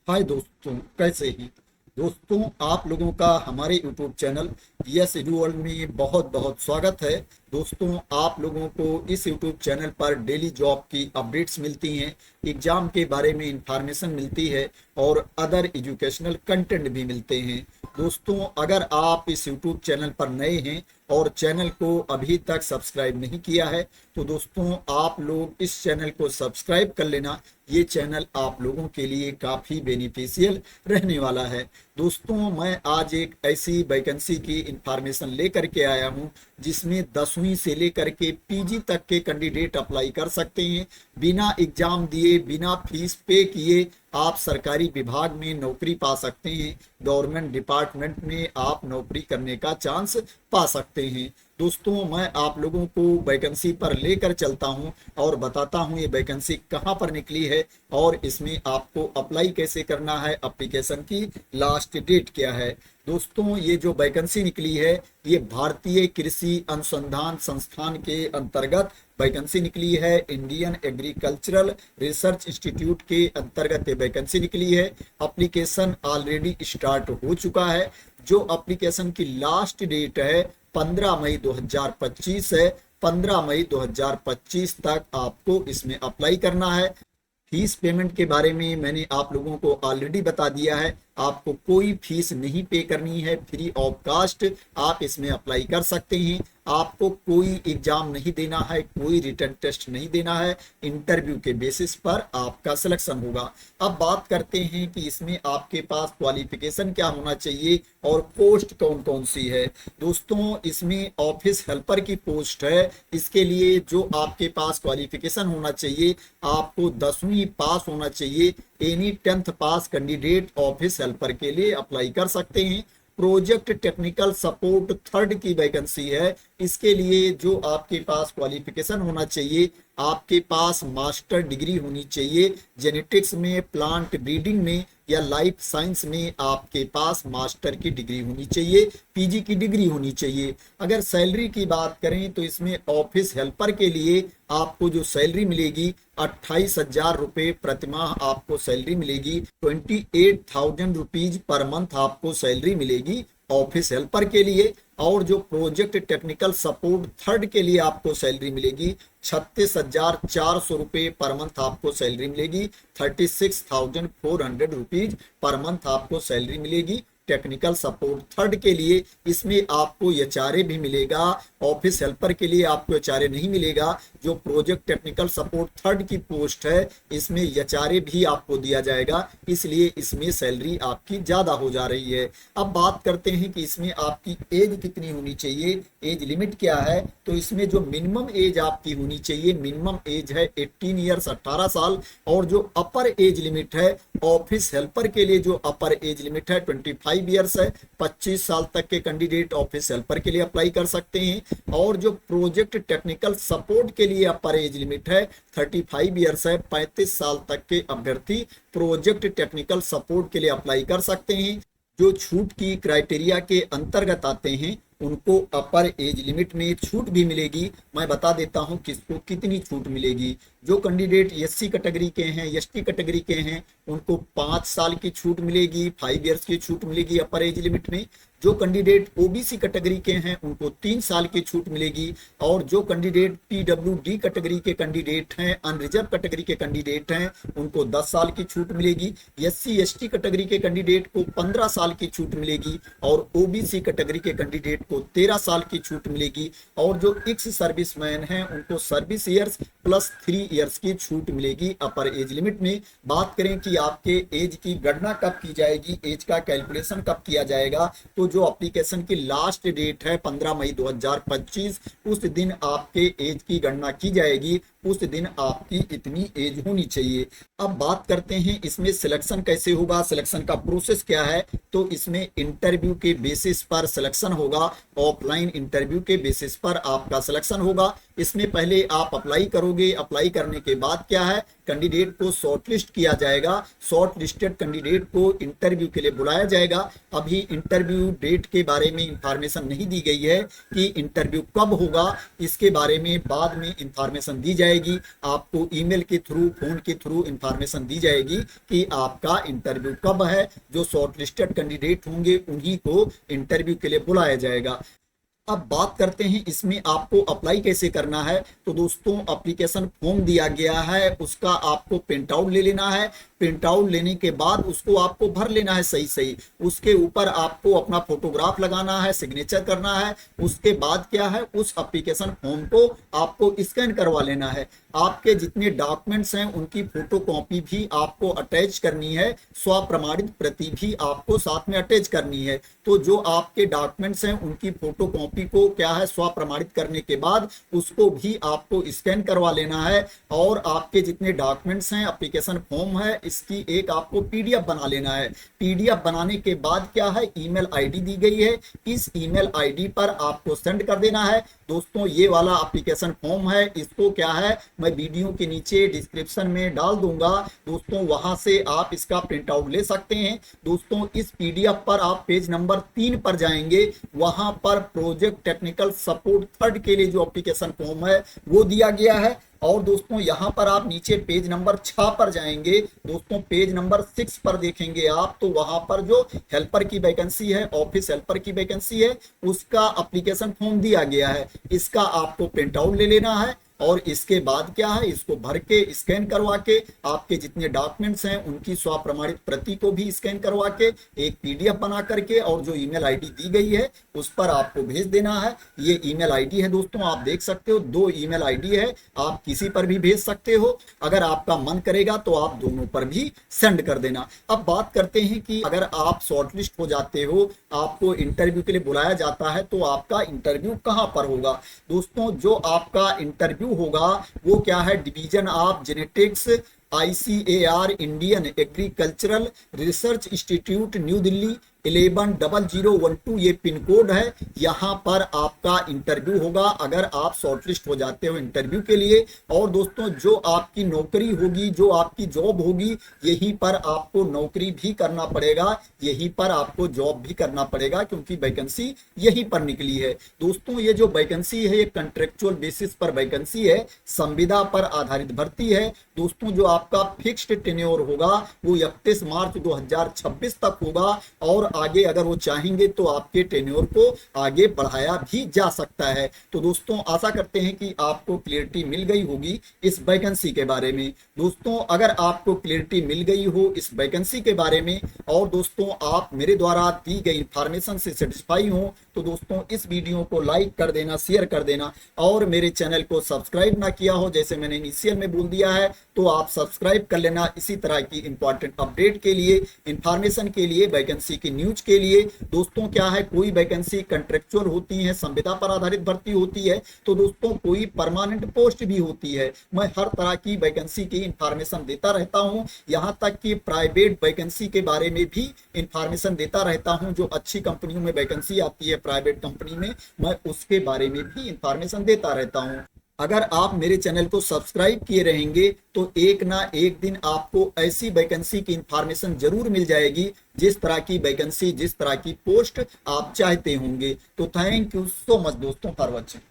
हाय दोस्तों, कैसे हैं दोस्तों। आप लोगों का हमारे YouTube channel yes edu world में बहुत बहुत स्वागत है। दोस्तों, आप लोगों को इस यूट्यूब चैनल पर डेली जॉब की अपडेट्स मिलती हैं, एग्जाम के बारे में इंफॉर्मेशन मिलती है और अदर एजुकेशनल कंटेंट भी मिलते हैं। दोस्तों, अगर आप इस यूट्यूब चैनल पर नए हैं और चैनल को अभी तक सब्सक्राइब नहीं किया है तो दोस्तों आप लोग इस चैनल को सब्सक्राइब कर लेना। ये चैनल आप लोगों के लिए काफ़ी बेनिफिशियल रहने वाला है। दोस्तों, मैं आज एक ऐसी वैकेंसी की इंफॉर्मेशन लेकर के आया हूं जिसमें 10वीं से लेकर के पीजी तक के कैंडिडेट अप्लाई कर सकते हैं। बिना एग्जाम दिए, बिना फीस पे किए आप सरकारी विभाग में नौकरी पा सकते हैं। गवर्नमेंट डिपार्टमेंट में आप नौकरी करने का चांस पा सकते हैं। दोस्तों, मैं आप लोगों को वैकेंसी पर लेकर चलता हूं और बताता हूं ये वैकेंसी कहां पर निकली है और इसमें आपको अप्लाई कैसे करना है, एप्लीकेशन की लास्ट डेट क्या है। दोस्तों, ये जो वैकेंसी निकली है ये भारतीय कृषि अनुसंधान संस्थान के अंतर्गत वैकेंसी निकली है। इंडियन एग्रीकल्चरल रिसर्च इंस्टीट्यूट के अंतर्गत ये वैकेंसी निकली है। एप्लीकेशन ऑलरेडी स्टार्ट हो चुका है। जो एप्लीकेशन की लास्ट डेट है 15 मई 2025 है। 15 मई 2025 तक आपको इसमें अप्लाई करना है। फीस पेमेंट के बारे में मैंने आप लोगों को ऑलरेडी बता दिया है। आपको कोई फीस नहीं पे करनी है, फ्री ऑफ कास्ट आप इसमें अप्लाई कर सकते हैं। आपको कोई एग्जाम नहीं देना है, कोई रिटन टेस्ट नहीं देना है। इंटरव्यू के बेसिस पर आपका सिलेक्शन होगा। अब बात करते हैं कि इसमें आपके पास क्वालिफिकेशन क्या होना चाहिए और पोस्ट कौन कौन सी है। दोस्तों, इसमें ऑफिस हेल्पर की पोस्ट है। इसके लिए जो आपके पास क्वालिफिकेशन होना चाहिए, आपको 10वीं पास होना चाहिए। एनी 10th पास कैंडिडेट ऑफिस हेल्पर के लिए अप्लाई कर सकते हैं। प्रोजेक्ट टेक्निकल सपोर्ट थर्ड की वैकेंसी है। इसके लिए जो आपके पास क्वालिफिकेशन होना चाहिए, आपके पास मास्टर डिग्री होनी चाहिए। जेनेटिक्स में, प्लांट ब्रीडिंग में या लाइफ साइंस में आपके पास मास्टर की डिग्री होनी चाहिए, पीजी की डिग्री होनी चाहिए। अगर सैलरी की बात करें तो इसमें ऑफिस हेल्पर के लिए आपको जो सैलरी मिलेगी 28,000 रुपये प्रतिमाह आपको सैलरी मिलेगी। 28,000 रुपीज पर मंथ आपको सैलरी मिलेगी ऑफिस हेल्पर के लिए। और जो प्रोजेक्ट टेक्निकल सपोर्ट थर्ड के लिए आपको सैलरी मिलेगी 36,400 रुपये पर मंथ आपको सैलरी मिलेगी। 36,400 रुपीज पर मंथ आपको सैलरी मिलेगी टेक्निकल सपोर्ट थर्ड के लिए। इसमें आपको एचआरए भी मिलेगा। ऑफिस हेल्पर के लिए आपको एचआरए नहीं मिलेगा। जो प्रोजेक्ट टेक्निकल सपोर्ट थर्ड की पोस्ट है इसमें एचआरए भी आपको दिया जाएगा, इसलिए इसमें सैलरी आपकी ज्यादा हो जा रही है। अब बात करते हैं कि इसमें आपकी एज कितनी होनी चाहिए, एज लिमिट क्या है। तो इसमें जो मिनिमम एज आपकी होनी चाहिए, मिनिमम एज है 18 ईयर्स 18 साल। और जो अपर एज लिमिट है ऑफिस हेल्पर के लिए, जो अपर एज लिमिट है 25 ईयर्स है। 25 साल तक के कैंडिडेट ऑफिस हेल्पर के लिए अप्लाई कर सकते हैं। और जो प्रोजेक्ट टेक्निकल सपोर्ट के लिए अपर एज लिमिट है 35 ईयर्स है। 35 साल तक के अभ्यर्थी प्रोजेक्ट टेक्निकल सपोर्ट के लिए अप्लाई कर सकते हैं। जो छूट की क्राइटेरिया के अंतर्गत आते हैं उनको अपर एज लिमिट में छूट भी मिलेगी। मैं बता देता हूं किसको कितनी छूट मिलेगी। जो कैंडिडेट एससी कैटेगरी के हैं, एसटी कैटेगरी के हैं, उनको 5 साल की छूट मिलेगी, 5 ईयर्स की छूट मिलेगी अपर एज लिमिट में। जो कैंडिडेट ओबीसी कैटेगरी के हैं उनको 3 साल की छूट मिलेगी। और जो कैंडिडेट पीडब्ल्यूडी कैटेगरी के कैंडिडेट हैं, अनरिजर्व कैटेगरी के कैंडिडेट हैं, उनको 10 साल की छूट मिलेगी। एससी एसटी कैटेगरी के कैंडिडेट को 15 साल की छूट मिलेगी और ओबीसी कैटेगरी के कैंडिडेट को 13 साल की छूट मिलेगी। और जो एक्स सर्विसमैन हैं उनको सर्विस ईयर्स प्लस 3 ईयर्स की छूट मिलेगी अपर एज लिमिट में। बात करें कि आपके एज की गणना कब की जाएगी, एज का कैलकुलेशन कब किया जाएगा, तो जो एप्लीकेशन की लास्ट डेट है 15 मई 2025, उस दिन आपके एज की गणना की जाएगी। उस दिन आपकी इतनी एज होनी चाहिए। अब बात करते हैं इसमें सिलेक्शन कैसे होगा, सिलेक्शन का प्रोसेस क्या है। तो इसमें इंटरव्यू के बेसिस पर सिलेक्शन होगा। ऑफलाइन इंटरव्यू के बेसिस पर आपका सिलेक्शन होगा। इसमें पहले आप अप्लाई करोगे। अप्लाई करने के बाद क्या है, कैंडिडेट को शॉर्टलिस्ट किया जाएगा। शॉर्ट लिस्टेड कैंडिडेट को इंटरव्यू के लिए बुलाया जाएगा। अभी इंटरव्यू डेट के बारे में इंफॉर्मेशन नहीं दी गई है कि इंटरव्यू कब होगा, इसके बारे में बाद में इंफॉर्मेशन दी जाएगी। जाएगी, आपको ईमेल के थ्रू, फोन के थ्रू इंफॉर्मेशन दी जाएगी कि आपका इंटरव्यू कब है। जो शॉर्टलिस्टेड कैंडिडेट होंगे उन्हीं को इंटरव्यू के लिए बुलाया जाएगा। अब बात करते हैं इसमें आपको अप्लाई कैसे करना है। तो दोस्तों एप्लीकेशन फॉर्म दिया गया है, उसका आपको प्रिंट आउट ले लेना है। प्रिंट आउट लेने के बाद उसको आपको भर लेना है सही सही। उसके ऊपर आपको अपना फोटोग्राफ लगाना है, सिग्नेचर करना है। उसके बाद क्या है, उस एप्लीकेशन फॉर्म को आपको स्कैन करवा लेना है। आपके जितने डॉक्यूमेंट्स हैं उनकी फोटो कॉपी भी आपको अटैच करनी है, स्वप्रमाणित प्रति भी आपको साथ में अटैच करनी है। तो जो आपके डॉक्यूमेंट्स हैं उनकी फोटो कॉपी को क्या है, स्वप्रमाणित करने के बाद उसको भी आपको स्कैन करवा लेना है। और आपके जितने डॉक्यूमेंट्स हैं, एप्लीकेशन फॉर्म है, इसकी एक आपको पीडीएफ बना लेना है। पीडीएफ बनाने के बाद क्या है, ईमेल आईडी दी गई है, इस ईमेल आईडी पर आपको सेंड कर देना है। दोस्तों ये वाला एप्लीकेशन फॉर्म है, इसको क्या है मैं वीडियो के नीचे डिस्क्रिप्शन में डाल दूंगा दोस्तों, वहां से आप इसका प्रिंट आउट ले सकते हैं। दोस्तों इस पीडीएफ पर आप पेज नंबर 3 पर जाएंगे, वहां पर प्रोजेक्ट टेक्निकल सपोर्ट 3 के लिए जो एप्लीकेशन फॉर्म है वो दिया गया है। और दोस्तों यहां पर आप नीचे पेज नंबर 6 पर जाएंगे, दोस्तों पेज नंबर 6 पर देखेंगे आप, तो वहां पर जो हेल्पर की वैकेंसी है, ऑफिस हेल्पर की वैकेंसी है, उसका एप्लीकेशन फॉर्म दिया गया है। इसका आपको प्रिंट आउट ले लेना है और इसके बाद क्या है, इसको भर के स्कैन करवा के आपके जितने डॉक्यूमेंट्स हैं उनकी स्वप्रमाणित प्रति को भी स्कैन करवा के एक पीडीएफ बना करके और जो ईमेल आईडी दी गई है उस पर आपको भेज देना है। ये ईमेल आईडी है दोस्तों, आप देख सकते हो 2 ईमेल आईडी है, आप किसी पर भी भेज सकते हो। अगर आपका मन करेगा तो आप दोनों पर भी सेंड कर देना। अब बात करते हैं कि अगर आप शॉर्टलिस्ट हो जाते हो, आपको इंटरव्यू के लिए बुलाया जाता है, तो आपका इंटरव्यू कहां पर होगा। दोस्तों जो आपका इंटरव्यू होगा वो क्या है, division of genetics ICAR Indian agricultural research institute new Delhi 110012 ये पिन कोड है। यहाँ पर आपका इंटरव्यू होगा अगर आप शॉर्टलिस्ट हो जाते हो इंटरव्यू के लिए। और दोस्तों जो आपकी नौकरी होगी, जो आपकी जॉब होगी, यहीं पर आपको नौकरी भी करना पड़ेगा, यहीं पर आपको जॉब भी करना पड़ेगा, क्योंकि वैकेंसी यहीं पर निकली है। दोस्तों ये जो वैकेंसी है ये कॉन्ट्रेक्चुअल बेसिस पर वैकेंसी है, संविदा पर आधारित भर्ती है। दोस्तों जो आपका फिक्स्ड टेन्योर होगा वो 31 मार्च 2026 तक होगा, और आगे अगर वो चाहेंगे तो आपके टेन्योर को आगे बढ़ाया भी जा सकता है। तो दोस्तों आशा करते हैं कि आपको क्लियरिटी मिल गई होगी इस वैकेंसी के बारे में। दोस्तों अगर आपको क्लियरिटी मिल गई हो इस वैकेंसी के बारे में, और दोस्तों आप मेरे द्वारा दी गई इंफॉर्मेशन से सेटिस्फाई हो, तो दोस्तों इस वीडियो को लाइक कर देना, शेयर कर देना, और मेरे चैनल को सब्सक्राइब ना किया हो जैसे मैंने इनिशियल में बोल दिया है तो आप सब्सक्राइब कर लेना इसी तरह की इंपॉर्टेंट अपडेट के लिए, इंफॉर्मेशन के लिए, वैकेंसी की न्यूज के लिए। दोस्तों क्या है, कोई वैकेंसी कॉन्ट्रेक्चुअल होती है, संविदा पर आधारित भर्ती होती है, तो दोस्तों कोई परमानेंट पोस्ट भी होती है। मैं हर तरह की वैकेंसी की इंफॉर्मेशन देता रहता हूं, यहां तक कि प्राइवेट वैकेंसी के बारे में भी इंफॉर्मेशन देता रहता हूं। जो अच्छी कंपनियों में वैकेंसी आती है प्राइवेट कंपनी में, मैं उसके बारे में भी इंफॉर्मेशन देता रहता हूं। अगर आप मेरे चैनल को सब्सक्राइब किए रहेंगे तो एक ना एक दिन आपको ऐसी वैकेंसी की इंफॉर्मेशन जरूर मिल जाएगी, जिस तरह की वैकेंसी, जिस तरह की पोस्ट आप चाहते होंगे। तो थैंक यू सो मच दोस्तों फॉर वॉचिंग।